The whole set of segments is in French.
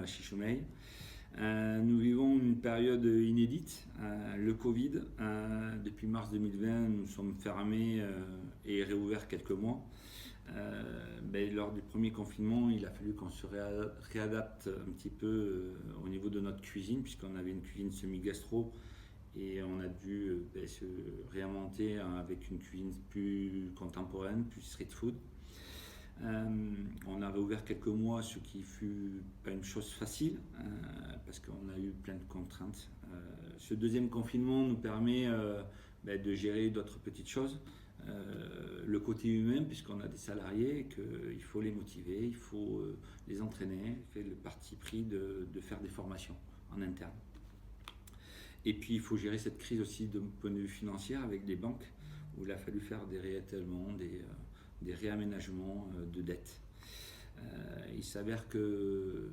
à Chichomey. Nous vivons une période inédite, le Covid. Depuis mars 2020, nous sommes fermés et réouverts quelques mois. Lors du premier confinement, il a fallu qu'on se réadapte un petit peu au niveau de notre cuisine, puisqu'on avait une cuisine semi-gastro et on a dû se réinventer avec une cuisine plus contemporaine, plus street food. On a réouvert quelques mois, ce qui fut pas une chose facile, parce qu'on a eu plein de contraintes. Ce deuxième confinement nous permet de gérer d'autres petites choses. Le côté humain, puisqu'on a des salariés, qu'il faut les motiver, il faut les entraîner, fait le parti pris de faire des formations en interne. Et puis il faut gérer cette crise aussi d'un point de vue financier avec des banques, où il a fallu faire des réétalements, des réaménagements de dettes. Il s'avère qu'il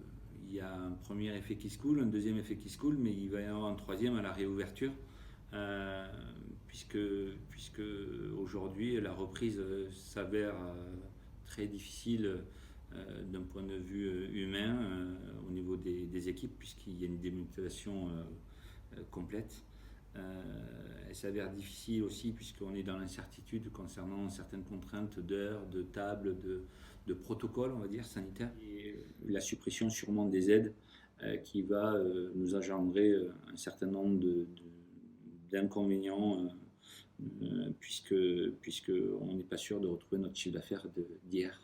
y a un premier effet qui se coule, un deuxième effet qui se coule, mais il va y avoir un troisième à la réouverture, puisque aujourd'hui la reprise s'avère très difficile d'un point de vue humain au niveau des équipes, puisqu'il y a une démotivation complète. Elle s'avère difficile aussi puisqu'on est dans l'incertitude concernant certaines contraintes d'heures, de tables, de protocoles, on va dire, sanitaires. Et la suppression sûrement des aides qui va nous engendrer un certain nombre d'inconvénients puisque on n'est pas sûr de retrouver notre chiffre d'affaires d'hier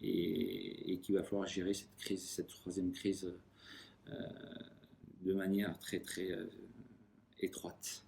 et qu'il va falloir gérer cette crise, cette troisième crise de manière très très étroite.